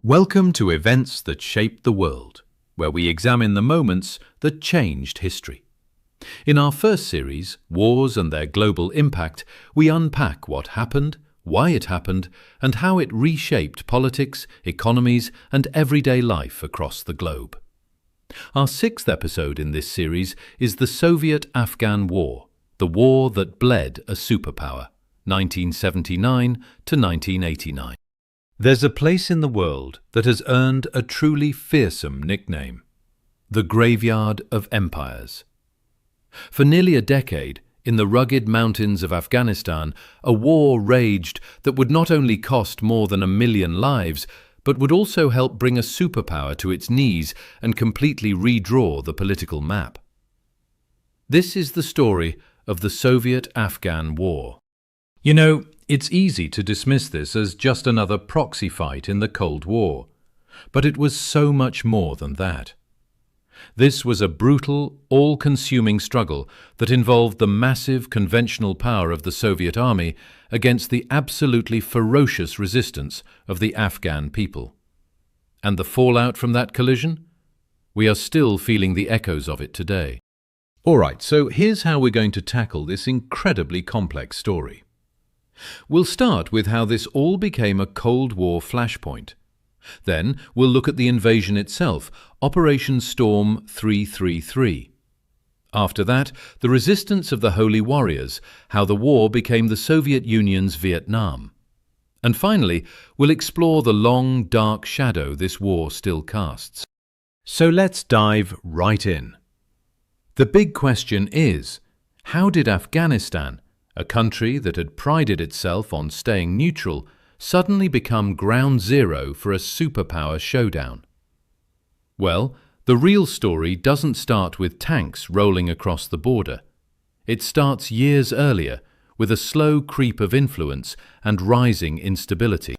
Welcome to Events That Shaped the World, where we examine the moments that changed history. In our first series, Wars and Their Global Impact, we unpack what happened, why it happened, and how it reshaped politics, economies, and everyday life across the globe. Our sixth episode in this series is the Soviet-Afghan War, the war that bled a superpower, 1979 to 1989. There's a place in the world that has earned a truly fearsome nickname: the graveyard of empires. For nearly a decade, in the rugged mountains of Afghanistan, a war raged that would not only cost more than 1 million lives, but would also help bring a superpower to its knees and completely redraw the political map. This is the story of the Soviet-Afghan War. You know, it's easy to dismiss this as just another proxy fight in the Cold War, but it was so much more than that. This was a brutal, all-consuming struggle that involved the massive conventional power of the Soviet army against the absolutely ferocious resistance of the Afghan people. And the fallout from that collision? We are still feeling the echoes of it today. All right, so here's how we're going to tackle this incredibly complex story. We'll start with how this all became a Cold War flashpoint. Then we'll look at the invasion itself, Operation Storm 333. After that, the resistance of the Holy Warriors, how the war became the Soviet Union's Vietnam. And finally, we'll explore the long, dark shadow this war still casts. So let's dive right in. The big question is, how did Afghanistan, a country that had prided itself on staying neutral, suddenly become ground zero for a superpower showdown? Well, the real story doesn't start with tanks rolling across the border. It starts years earlier, with a slow creep of influence and rising instability.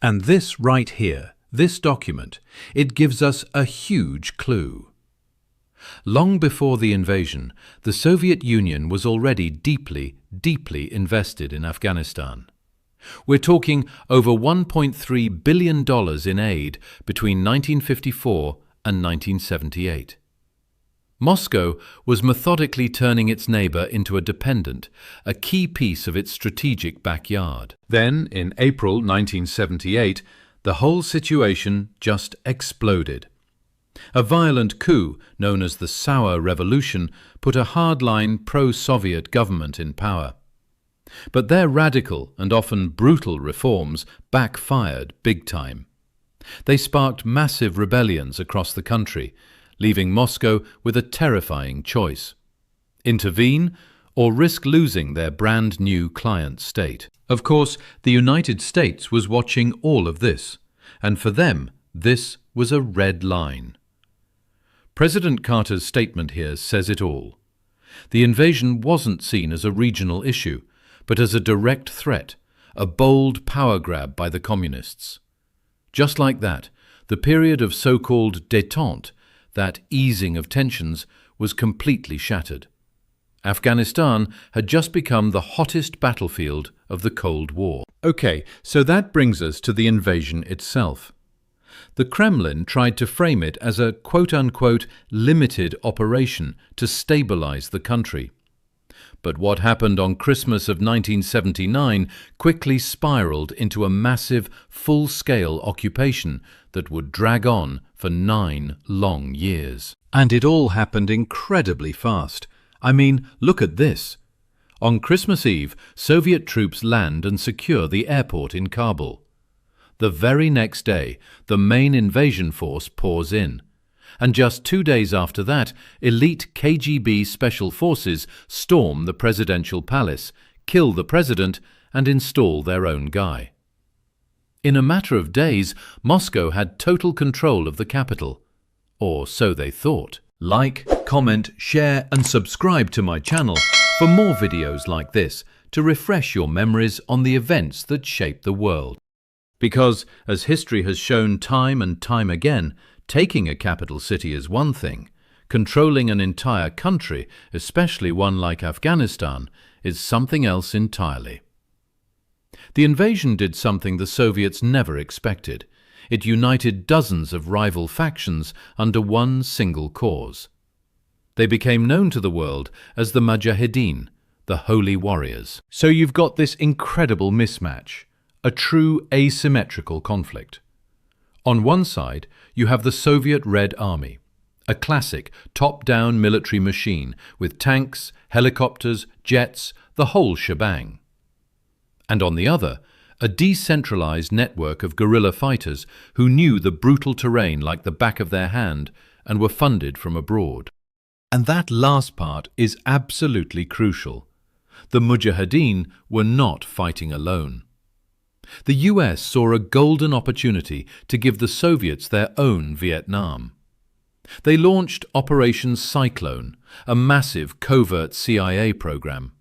And this right here, this document, it gives us a huge clue. Long before the invasion, the Soviet Union was already deeply invested in Afghanistan. We're talking over $1.3 billion in aid between 1954 and 1978. Moscow was methodically turning its neighbor into a dependent, a key piece of its strategic backyard. Then, in April 1978, the whole situation just exploded. A violent coup, known as the Saur Revolution, put a hardline pro-Soviet government in power. But their radical and often brutal reforms backfired big time. They sparked massive rebellions across the country, leaving Moscow with a terrifying choice: intervene or risk losing their brand new client state. Of course, the United States was watching all of this, and for them, this was a red line. President Carter's statement here says it all. The invasion wasn't seen as a regional issue, but as a direct threat, a bold power grab by the communists. Just like that, the period of so-called détente, that easing of tensions, was completely shattered. Afghanistan had just become the hottest battlefield of the Cold War. Okay, so that brings us to the invasion itself. The Kremlin tried to frame it as a quote-unquote limited operation to stabilize the country. But what happened on Christmas of 1979 quickly spiraled into a massive, full-scale occupation that would drag on for 9 long years. And it all happened incredibly fast. I mean, look at this. On Christmas Eve, Soviet troops land and secure the airport in Kabul. The very next day, the main invasion force pours in. And just 2 days after that, elite KGB special forces storm the presidential palace, kill the president, and install their own guy. In a matter of days, Moscow had total control of the capital. Or so they thought. Like, comment, share, and subscribe to my channel for more videos like this to refresh your memories on the events that shaped the world. Because, as history has shown time and time again, taking a capital city is one thing. Controlling an entire country, especially one like Afghanistan, is something else entirely. The invasion did something the Soviets never expected. It united dozens of rival factions under one single cause. They became known to the world as the Mujahideen, the Holy Warriors. So you've got this incredible mismatch, a true asymmetrical conflict. On one side, you have the Soviet Red Army, a classic top-down military machine with tanks, helicopters, jets, the whole shebang. And on the other, a decentralized network of guerrilla fighters who knew the brutal terrain like the back of their hand and were funded from abroad. And that last part is absolutely crucial. The Mujahideen were not fighting alone. The US saw a golden opportunity to give the Soviets their own Vietnam. They launched Operation Cyclone, a massive covert CIA program.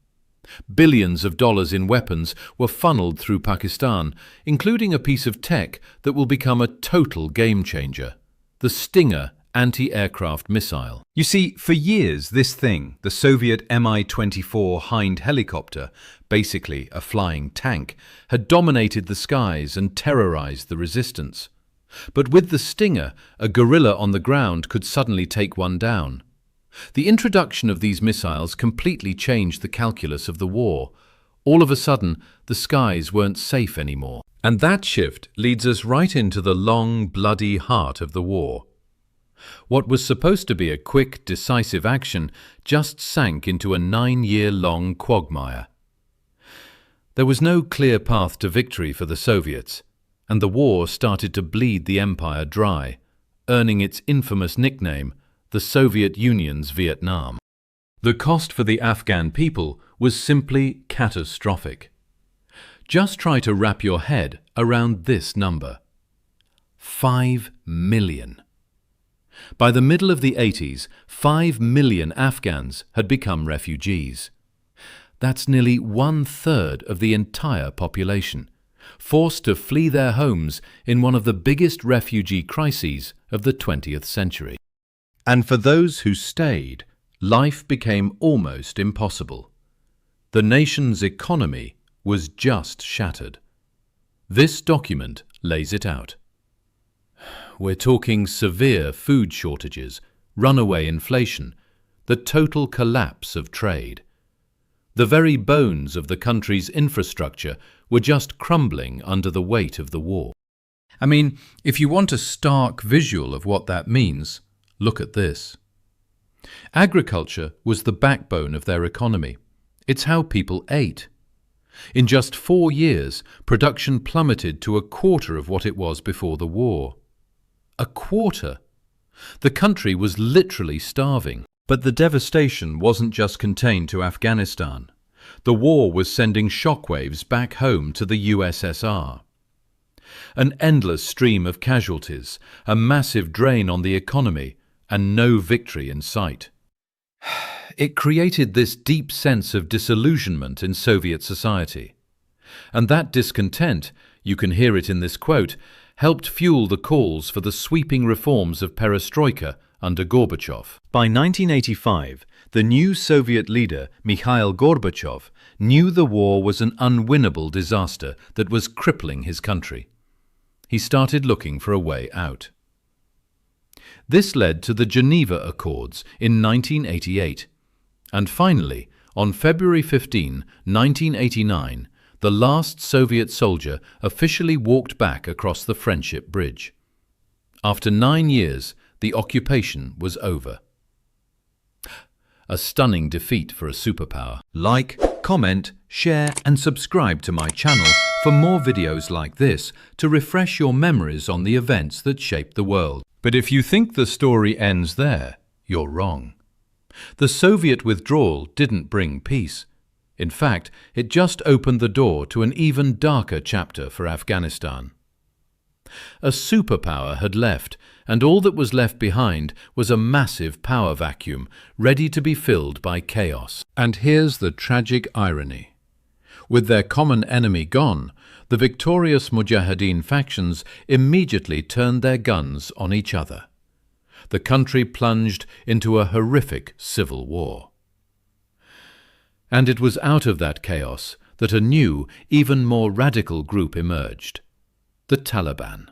Billions of dollars in weapons were funneled through Pakistan, including a piece of tech that will become a total game-changer, the Stinger anti-aircraft missile. You see, for years this thing, the Soviet Mi-24 Hind helicopter, basically a flying tank, had dominated the skies and terrorized the resistance. But with the Stinger, a guerrilla on the ground could suddenly take one down. The introduction of these missiles completely changed the calculus of the war. All of a sudden, the skies weren't safe anymore. And that shift leads us right into the long, bloody heart of the war. What was supposed to be a quick, decisive action just sank into a 9-year-long quagmire. There was no clear path to victory for the Soviets, and the war started to bleed the empire dry, earning its infamous nickname, the Soviet Union's Vietnam. The cost for the Afghan people was simply catastrophic. Just try to wrap your head around this number. 5 million. By the middle of the 80s, 5 million Afghans had become refugees. That's nearly 1/3 of the entire population, forced to flee their homes in one of the biggest refugee crises of the 20th century. And for those who stayed, life became almost impossible. The nation's economy was just shattered. This document lays it out. We're talking severe food shortages, runaway inflation, the total collapse of trade. The very bones of the country's infrastructure were just crumbling under the weight of the war. I mean, if you want a stark visual of what that means, look at this. Agriculture was the backbone of their economy. It's how people ate. In just 4 years, production plummeted to a quarter of what it was before the war. A quarter! The country was literally starving. But the devastation wasn't just contained to Afghanistan. The war was sending shockwaves back home to the USSR. An endless stream of casualties, a massive drain on the economy, and no victory in sight. It created this deep sense of disillusionment in Soviet society. And that discontent, you can hear it in this quote, helped fuel the calls for the sweeping reforms of perestroika under Gorbachev. By 1985, the new Soviet leader, Mikhail Gorbachev, knew the war was an unwinnable disaster that was crippling his country. He started looking for a way out. This led to the Geneva Accords in 1988. And finally, on February 15, 1989, the last Soviet soldier officially walked back across the Friendship Bridge. After 9 years, the occupation was over. A stunning defeat for a superpower. Like, comment, share and subscribe to my channel for more videos like this to refresh your memories on the events that shaped the world. But if you think the story ends there, you're wrong. The Soviet withdrawal didn't bring peace. In fact, it just opened the door to an even darker chapter for Afghanistan. A superpower had left, and all that was left behind was a massive power vacuum, ready to be filled by chaos. And here's the tragic irony. With their common enemy gone, the victorious Mujahideen factions immediately turned their guns on each other. The country plunged into a horrific civil war. And it was out of that chaos that a new, even more radical group emerged, the Taliban.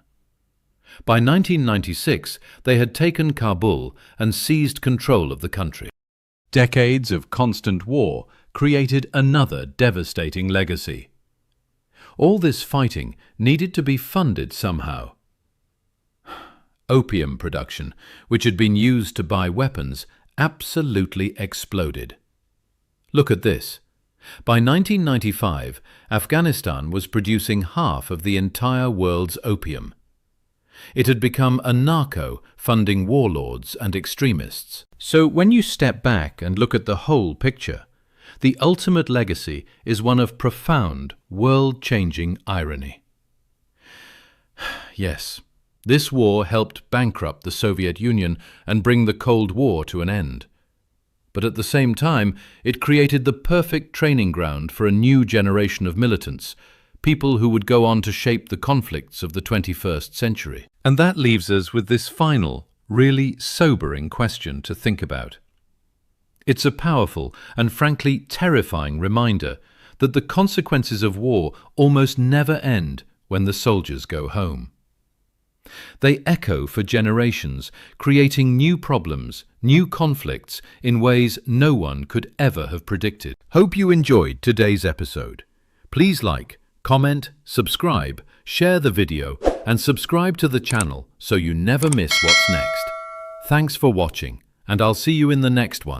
By 1996, they had taken Kabul and seized control of the country. Decades of constant war created another devastating legacy. All this fighting needed to be funded somehow. Opium production, which had been used to buy weapons, absolutely exploded. Look at this. By 1995, Afghanistan was producing half of the entire world's opium. It had become a narco funding warlords and extremists. So when you step back and look at the whole picture, the ultimate legacy is one of profound, world-changing irony. Yes, this war helped bankrupt the Soviet Union and bring the Cold War to an end. But at the same time, it created the perfect training ground for a new generation of militants, people who would go on to shape the conflicts of the 21st century. And that leaves us with this final, really sobering question to think about. It's a powerful and frankly terrifying reminder that the consequences of war almost never end when the soldiers go home. They echo for generations, creating new problems, new conflicts in ways no one could ever have predicted. Hope you enjoyed today's episode. Please like, comment, subscribe, share the video, and subscribe to the channel so you never miss what's next. Thanks for watching, and I'll see you in the next one.